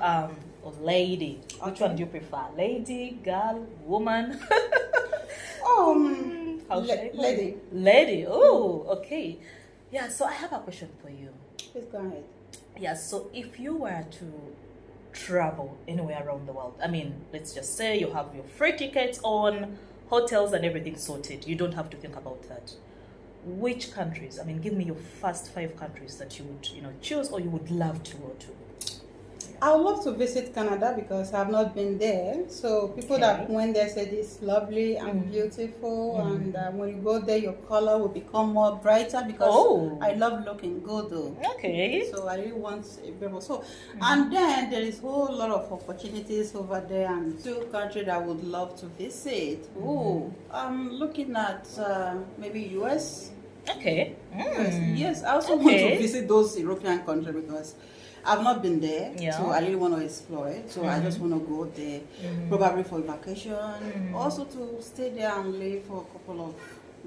or lady. Which one do you prefer? Lady, girl, woman? How should I call lady. it? Lady. Oh, okay. Yeah, so I have a question for you. Please go ahead. Yeah, so if you were to travel anywhere around the world, I mean, let's just say you have your free tickets on, hotels and everything sorted. You don't have to think about that. Which countries? I mean, give me your first 5 countries that you would, choose or you would love to go to. I would love to visit Canada because I've not been there. So people that went there said it's lovely and beautiful, and when you go there, your color will become more brighter because I love looking good though. Okay. So I really want a beautiful. So and then there is a whole lot of opportunities over there, and 2 countries I would love to visit. I'm looking at maybe US. Okay. Yes, I also want to visit those European countries because I've not been there, so I really want to explore it. So I just want to go there, probably for vacation, also to stay there and live for a couple of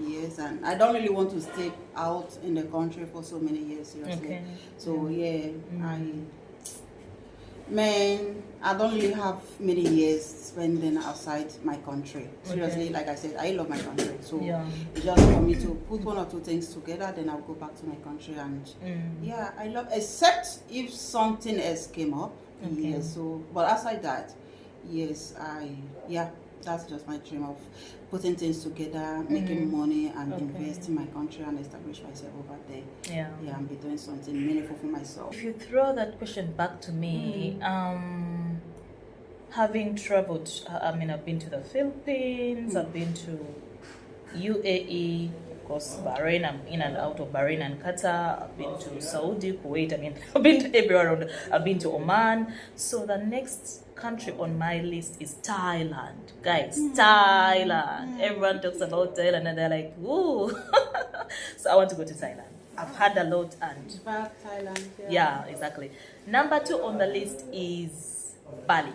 years. And I don't really want to stay out in the country for so many years, seriously. So I don't really have many years spending outside my country. Seriously, like I said, I love my country. So it's just for me to put 1 or 2 things together, then I'll go back to my country. And I love, except if something else came up. Yes, so, but outside that, yes, that's just my dream of putting things together, making money and invest in my country and establish myself over there. And be doing something meaningful for myself. If you throw that question back to me, having traveled, I mean, I've been to the Philippines, I've been to UAE, of course, Bahrain. I'm in and out of Bahrain and Qatar. I've been to Saudi, Kuwait. I mean, I've been to everywhere around. I've been to Oman. So the next country on my list is Thailand. Guys, Thailand. Everyone talks about Thailand and they're like, ooh. So I want to go to Thailand. I've had a lot and Thailand. Yeah, exactly. Number 2 on the list is Bali.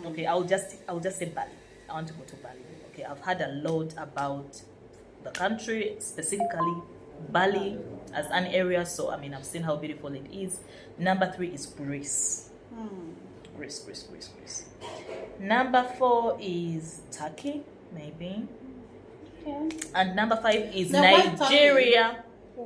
Okay, I'll just say Bali. I want to go to Bali. Okay, I've heard a lot about the country, specifically Bali as an area. So I mean, I've seen how beautiful it is. Number 3 is Greece. Greece. Number 4 is Turkey, maybe. And number 5 is Nigeria. Nigeria. I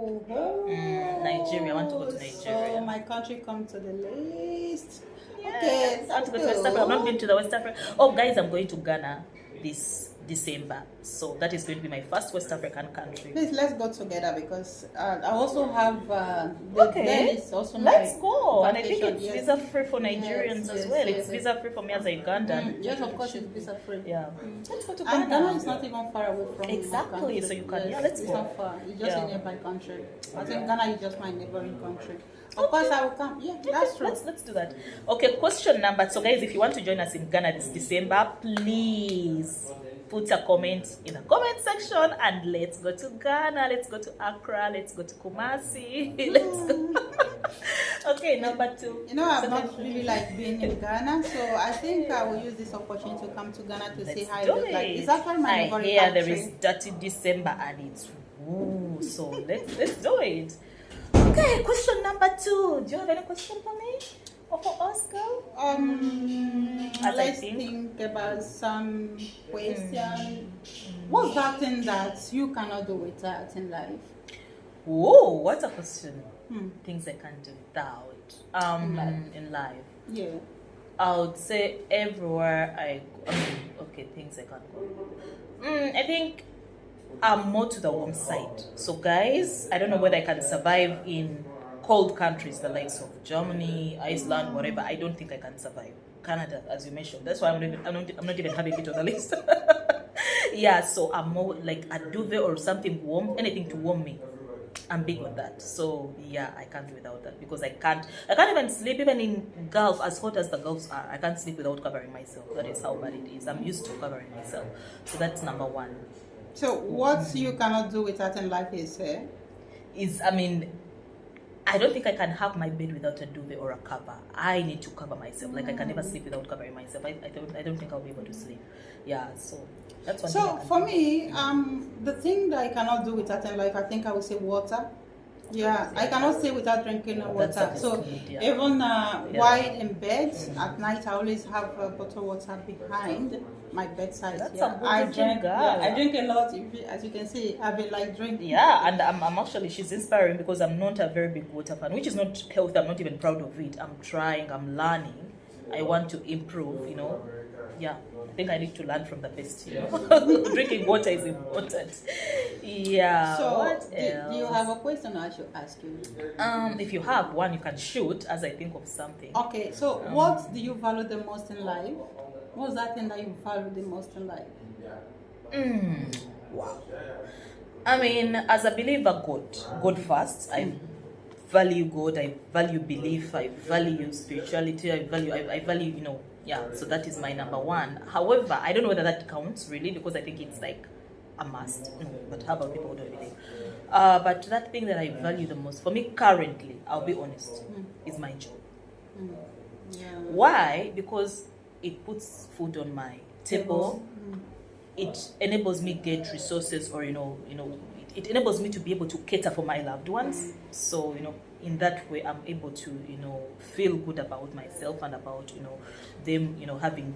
want to go to Nigeria. So my country comes to the list. Yes. I want to go to West Africa. I've not been to the West Africa. Oh, guys, I'm going to Ghana this December. So that is going to be my first West African country. Please, let's go together because I also have let's go. And I think it's visa free for Nigerians as well. It's visa free for me as a Ugandan. Yes, of course, it's visa free. Let's go to Ghana. And Ghana is not even far away from exactly. So you can let's it's go. Not far. It's just a nearby country. I think Ghana is just my neighboring country. Of course, I will come. Yeah, that's true. Let's do that. Okay, question number. So, guys, if you want to join us in Ghana this December, please put a comment in the comment section and let's go to Ghana. Let's go to Accra. Let's go to Kumasi. Let's go. Okay, number 2. I've not really been in Ghana, so I think I will use this opportunity to come to Ghana to see how it looks like. It's actually my neighboring country. I hear there is dirty December and it's so let's do it. Okay, question number 2. Do you have any question for me or for us, girl? Let's think about some question. What's that thing that you cannot do without in life? Whoa, what a question. Things I can't do without in life. Yeah. I would say everywhere I go. Okay, things I can't go. I think I'm more to the warm side. So guys, I don't know whether I can survive in cold countries, the likes of Germany, Iceland, whatever. I don't think I can survive. Canada, as you mentioned. That's why I'm not even having it on the list. Yeah, so I'm more like a duvet or something warm, anything to warm me. I'm big on that. So yeah, I can't do without that because I can't even sleep even in Gulf, as hot as the Gulfs are. I can't sleep without covering myself. That is how bad it is. I'm used to covering myself. So that's number 1. So what you cannot do without in life I don't think I can have my bed without a duvet or a cover. I need to cover myself. Like I can never sleep without covering myself. I don't think I'll be able to sleep. Yeah, so that's one thing. So for me, the thing that I cannot do without in life, I think I would say water. Yeah, I cannot stay without drinking That's water. a So good, yeah. even while in bed at night, I always have a bottle of water behind my bedside. That's Yeah, a good I drinking drink. girl. Yeah, I drink a lot. As you can see, I've been like drinking. Yeah, and I'm actually, she's inspiring because I'm not a very big water fan, which is not healthy. I'm not even proud of it. I'm trying, I'm learning. I want to improve, you know. Yeah, I think I need to learn from the best, you know. Drinking water is important. Yeah. So, What do you else? have a question I should ask you? If you have one, you can shoot as I think of something. Okay, so what do you value the most in life? What's that thing that you value the most in life? Wow. I mean, as a believer, God first. I value God. I value belief. I value spirituality. I value, you know, yeah. So that is my number one. However, I don't know whether that counts really because I think it's like a must. But how about people who don't believe? But that thing that I value the most for me currently, I'll be honest, is my job. Yeah. Why? Because it puts food on my table. It enables me get resources, or it enables me to be able to cater for my loved ones. So in that way, I'm able to feel good about myself and about them having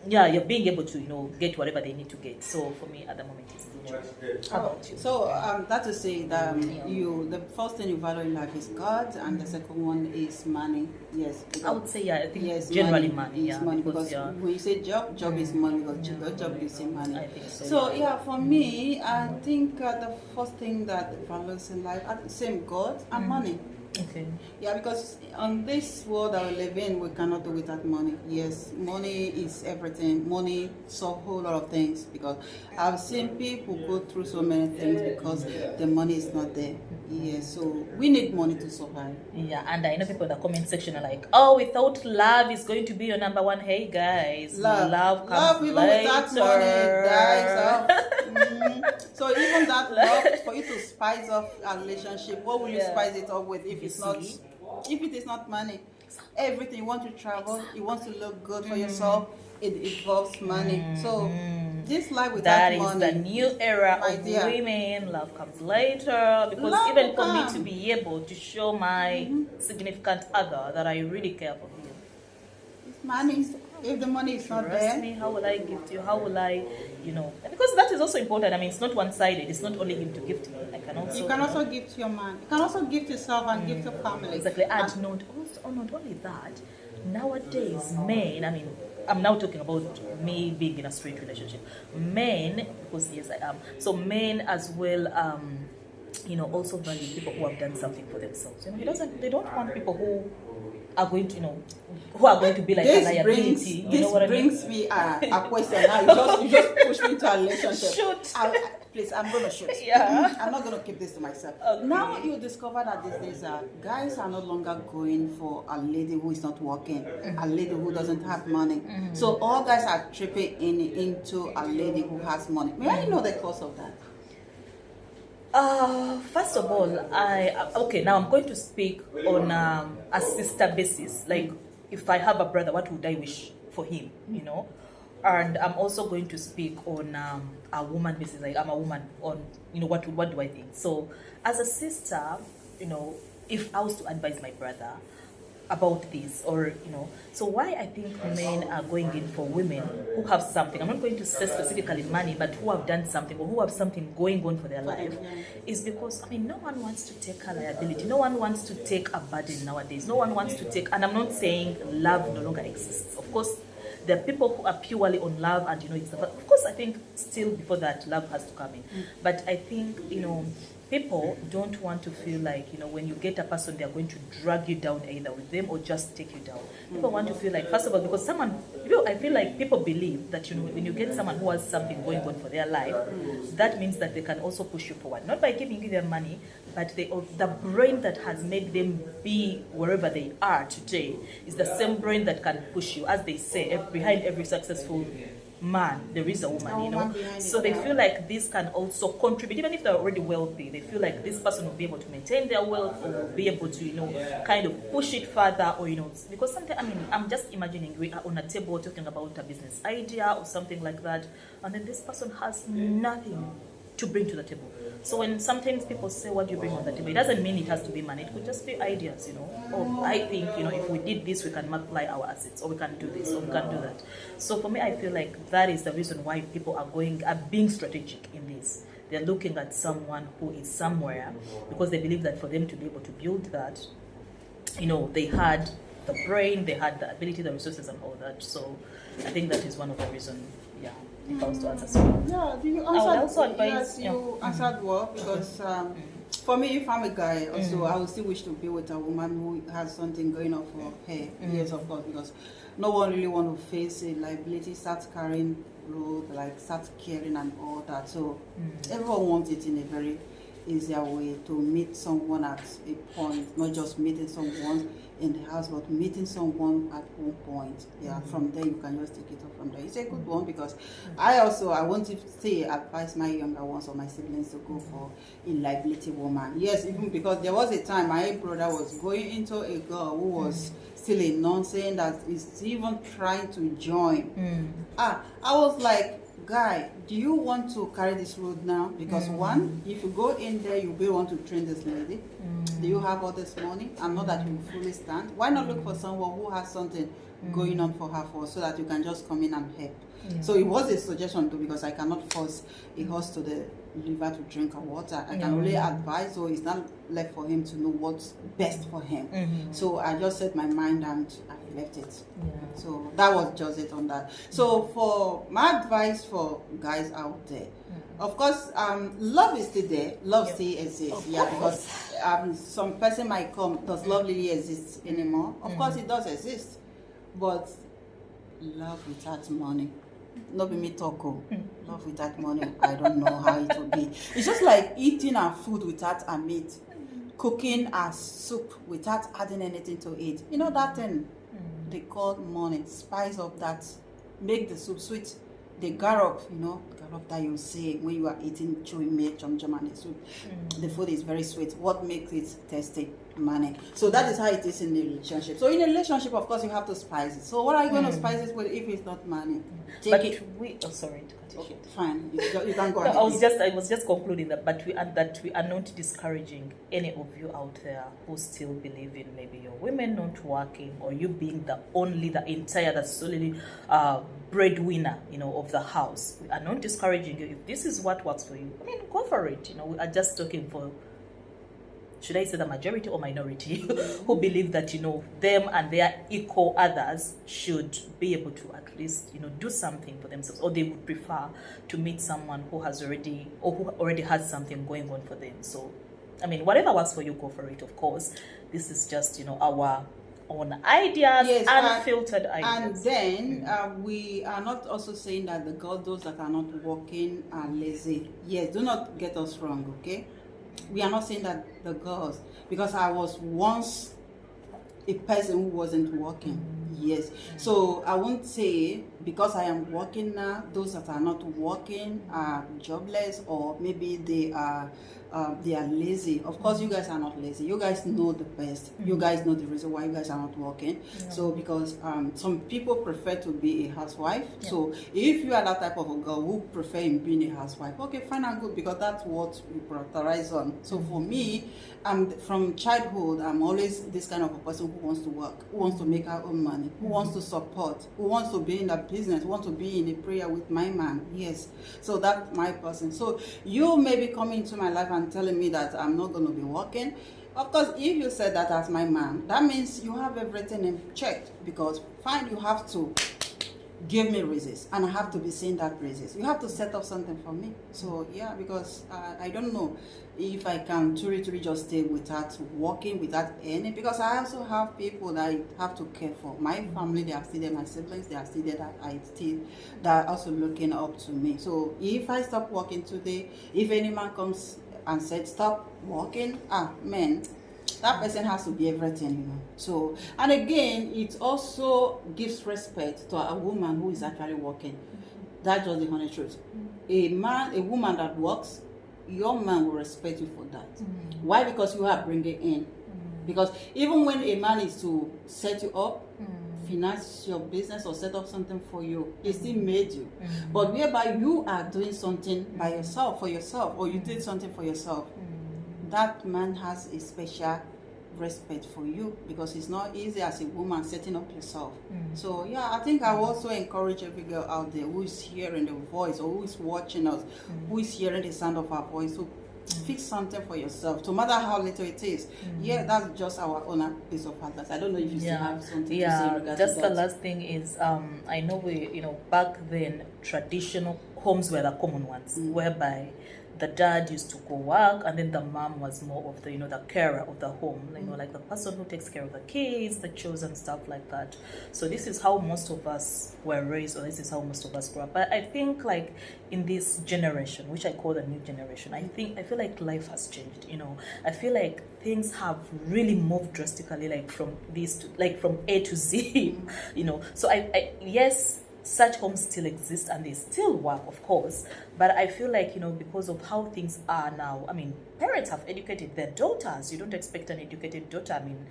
you're being able to get whatever they need to get. So for me at the moment it's good. How about you? So that to say that the first thing you value in life is God, and the second one is money. Yes, I would say I think yes, generally money. is money because when you say job is money because job gives you money. I think so. So yeah, for me, I think the first thing that values in life, same God and money. Okay. Yeah, because on this world that we live in, we cannot do without money. Yes, money is everything. Money solves a whole lot of things because I've seen people go through so many things because the money is not there. Yes, so we need money to survive. Yeah, and I know people in the comment section are like, "Oh, without love is going to be your number one." Hey guys, love comes even later. without money dies off. So even that love, for you to spice up a relationship, what will you spice it up with if it is not money? Everything you want to travel, you want to look good for yourself, it involves money. So this life without money, that is the new era of dear. women. Love comes later because Love even will for me come. to be able to show my significant other that I really care for him. It's money. If the money is not Trust there, me, how will I gift you? How will I, because that is also important. I mean, it's not one-sided. It's not only him to gift me. I can also. you can also gift your man. You can also gift yourself and gift your family. Exactly, and not only that. Nowadays, men. I mean, I'm now talking about me being in a straight relationship. Men, because yes, I am. So men as well. Also value people who have done something for themselves. They don't want people who are going to, who are going to be like a liability. This brings me a question. Now you just push me into a relationship. Shoot. Please, I'm gonna shoot. Yeah. I'm not gonna keep this to myself. Okay. Now you discover that these days, guys are no longer going for a lady who is not working, a lady who doesn't have money. So all guys are tripping into a lady who has money. May I know the cause of that? First of all, now I'm going to speak on a sister basis. Like, if I have a brother, what would I wish for him? And I'm also going to speak on a woman basis. Like, I'm a woman on what do I think? So, as a sister, if I was to advise my brother about this, or so why I think men are going in for women who have something. I'm not going to say specifically money, but who have done something or who have something going on for their life, is because no one wants to take a liability. No one wants to take a burden nowadays. No one wants to take, and I'm not saying love no longer exists. Of course, there are people who are purely on love, and of course, I think still before that love has to come in. But I think people don't want to feel like, when you get a person, they're going to drag you down either with them or just take you down. People want to feel like, first of all, because I feel like people believe that, when you get someone who has something going on for their life, that means that they can also push you forward. Not by giving you their money, but the brain that has made them be wherever they are today is the same brain that can push you. As they say, behind every successful man, there is a woman, so they feel like this can also contribute, even if they're already wealthy. They feel like this person will be able to maintain their wealth, or will be able to, kind of push it further, or because sometimes, I'm just imagining we are on a table talking about a business idea or something like that, and then this person has nothing to bring to the table. So when sometimes people say, what do you bring on the table, it doesn't mean it has to be money. It could just be ideas, Oh, I think, if we did this, we can multiply our assets, or we can do this, or we can do that. So for me, I feel like that is the reason why people are being strategic in this. They're looking at someone who is somewhere because they believe that for them to be able to build that, they had the brain, they had the ability, the resources, and all that. So I think that is one of the reasons. Yeah, if I was to answer. Yeah, you answered. Yes, you answered well because for me, if I'm a guy, also I would still wish to be with a woman who has something going on for her. Yes, of course, because no one really want to face a liability, start carrying load, like start caring and all that. So everyone wants it in a very easier way to meet someone at a point, not just meeting someone in the house, but meeting someone at one point. Yeah, from there you can just take it off from there. It's a good one because I want to say advise my younger ones or my siblings to go for a liability woman. Yes, even because there was a time my brother was going into a girl who was still a non, saying that he's even trying to join. I was like, guy, do you want to carry this road now? Because one, if you go in there, you will want to train this lady. Do you have all this money? And not that you fully stand. Why not look for someone who has something going on for her so that you can just come in and help? So it was a suggestion too, because I cannot force a horse to the liver to drink water. I can only advise, so it's not left for him to know what's best for him. So I just set my mind and I left it. So that was just it on that. So for my advice for guys out there, of course, love is still there. Love still exists. Because some person might come, does love really exist anymore? Of course it does exist. But love without money. Not be me talk. Love without money, I don't know how it will be. It's just like eating our food without a meat, cooking our soup without adding anything to it. You know that thing they call money, spice up that, make the soup sweet. The garlic, garlic that you say when you are eating chewing meat, and the soup, the food is very sweet. What makes it tasty? Money. So that is how it is in the relationship. So in a relationship, of course, you have to spice it. So what are you going to spice it with if it's not money? Sorry to cut you okay, fine. You can go ahead. I was just concluding that we are not discouraging any of you out there who still believe in maybe your women not working, or you being the solely breadwinner, of the house. We are not discouraging you. If this is what works for you, go for it. We are just talking for, should I say, the majority or minority who believe that, them and their equal others should be able to at least, do something for themselves, or they would prefer to meet someone who already has something going on for them. So, whatever works for you, go for it, of course. This is just, our own ideas, unfiltered ideas. And then we are not also saying that those that are not working are lazy. Yes, do not get us wrong, okay? We are not saying that the girls, because I was once a person who wasn't working. Yes. So I won't say because I am working now, those that are not working are jobless, or maybe they are lazy. Of course, you guys are not lazy. You guys know the best. You guys know the reason why you guys are not working. So because some people prefer to be a housewife. So if you are that type of a girl who prefer in being a housewife, okay, fine and good, because that's what we prioritize on. So for me, from childhood, I'm always this kind of a person who wants to work, who wants to make her own money, who wants to support, who wants to be in a business, who wants to be in a prayer with my man. Yes. So that's my person. So you may be coming into my life and telling me that I'm not going to be working. Of course, if you said that as my man, that means you have everything in check, because fine, you have to give me raises, and I have to be seeing that raises. You have to set up something for me. So yeah, because I don't know if I can truly just stay without working, without any, because I also have people that I have to care for. My family, they are still there, my siblings, they are still there, that are also looking up to me. So if I stop working today, if any man comes and said stop working, man, that person has to be everything, So, and again, it also gives respect to a woman who is actually working. That's just the honest truth. A woman that works, your man will respect you for that. Why? Because you are bringing in. Because even when a man is to set you up, finance your business or set up something for you. He still made you. But whereby you are doing something by yourself, for yourself, or you did something for yourself, that man has a special respect for you, because it's not easy as a woman setting up yourself. So yeah, I think I also encourage every girl out there who is hearing the voice, or who is watching us, who is hearing the sound of our voice, to fix something for yourself, no matter how little it is. Yeah, that's just our own piece of advice. I don't know if you still have something to say regarding just that. the last thing is, I know back then traditional homes were the common ones, whereby the dad used to go work, and then the mom was more of the the carer of the home, like the person who takes care of the kids, the chores and stuff like that. So this is how most of us were raised, or this is how most of us grew up. But I think, like, in this generation, which I call the new generation, I feel like life has changed. I feel like things have really moved drastically, like from from A to Z. So I yes, such homes still exist and they still work, of course, but I feel like because of how things are now, I mean, parents have educated their daughters. You don't expect an educated daughter. I mean,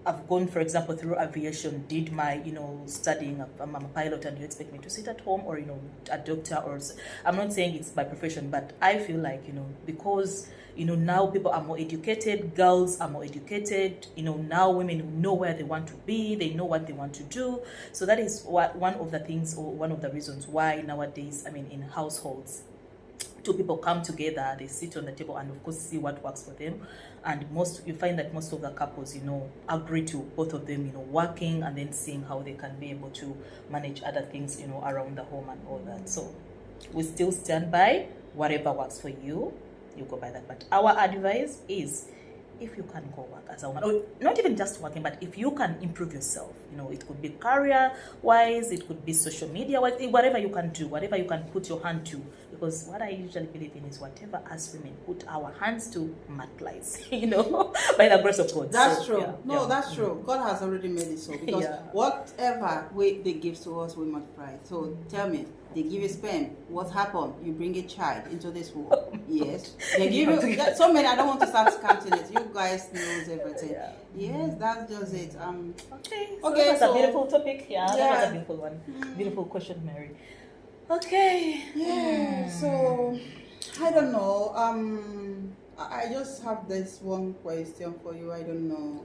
I've gone, for example, through aviation, did my studying. I'm a pilot, and you expect me to sit at home, or a doctor, or I'm not saying it's my profession, but I feel like because now people are more educated, girls are more educated, now women know where they want to be, they know what they want to do. So that is one of the things, or one of the reasons why nowadays, I mean, in households, two people come together, they sit on the table, and of course see what works for them. And you find that most of the couples agree to both of them working, and then seeing how they can be able to manage other things around the home and all that. So we still stand by whatever works for you, you go by that. But our advice is, if you can go work as a woman, or not even just working, but if you can improve yourself, it could be career wise, it could be social media wise, whatever you can do, whatever you can put your hand to, because what I usually believe in is whatever us women put our hands to materialize, by the grace of God. That's true. That's true. God has already made it so, because whatever they give to us, we multiply. So tell me, they give you sperm. What happened? You bring a child into this world. Yes. They give you so many. I don't want to start counting it. You guys knows everything. Yes, that's just it. Okay. That's a beautiful topic. That was a beautiful one. Beautiful question, Mary. Okay. Yeah. So I don't know. I just have this one question for you. I don't know.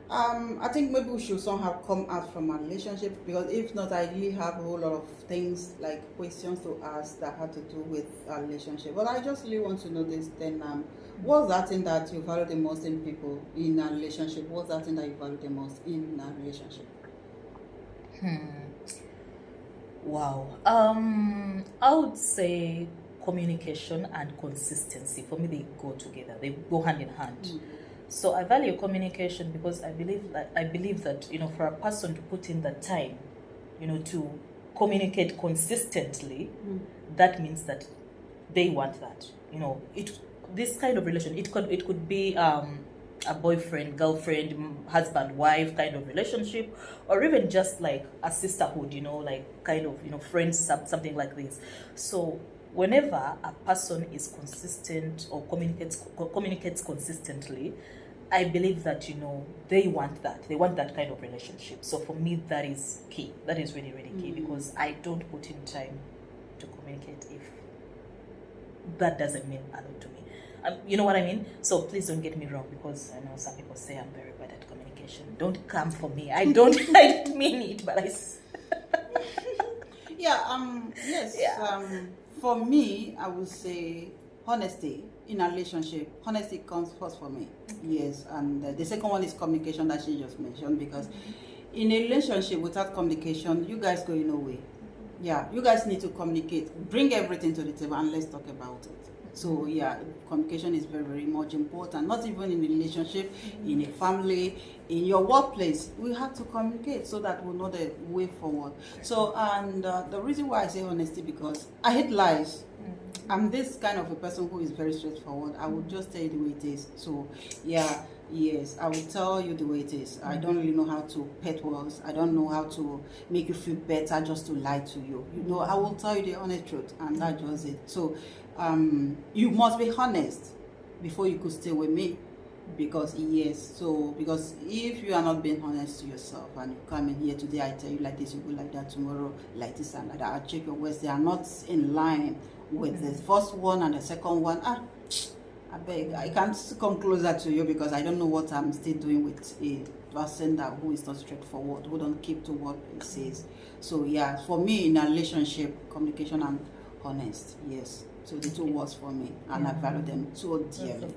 I think maybe we should somehow come out from a relationship, because if not, I really have a whole lot of things, like questions to ask that have to do with a relationship. But I just really want to know this then. What's that thing that you value the most in people in a relationship? What's that thing that you value the most in a relationship? Wow. I would say communication and consistency. For me, they go together. They go hand in hand. So I value communication because I believe that for a person to put in the time, to communicate consistently, that means that they want that. This kind of relation, it could be a boyfriend, girlfriend, husband, wife kind of relationship, or even just like a sisterhood, like kind of friends, something like this. So whenever a person is consistent or communicates consistently, I believe that they want that. They want that kind of relationship. So for me, that is key. That is really, really key, because I don't put in time to communicate if that doesn't mean a lot to me. You know what I mean? So please don't get me wrong, because I know some people say I'm very bad at communication. Don't come for me. I don't mean it, but yes. For me, I would say honesty in a relationship. Honesty comes first for me. Yes, and the second one is communication that she just mentioned, because in a relationship without communication, you guys go nowhere. Yeah, you guys need to communicate. Bring everything to the table and let's talk about it. So yeah, communication is very, very much important. Not even in a relationship, in a family, in your workplace, we have to communicate so that we'll know the way forward. So, and the reason why I say honesty, because I hate lies. I'm this kind of a person who is very straightforward. I will just tell you the way it is. So yeah, yes, I will tell you the way it is. I don't really know how to pet words. I don't know how to make you feel better just to lie to you. I will tell you the honest truth, and that's just it. So you must be honest before you could stay with me. Because because if you are not being honest to yourself and you come in here today, I tell you like this, you go like that tomorrow, like this and like that, I check your words, they are not in line with the first one and the second one. I beg, I can't come closer to you because I don't know what I'm still doing with a person that who is not straightforward, who don't keep to what it says. So yeah, for me in a relationship, communication and honest, yes. So the two words for me, and I value them so dearly.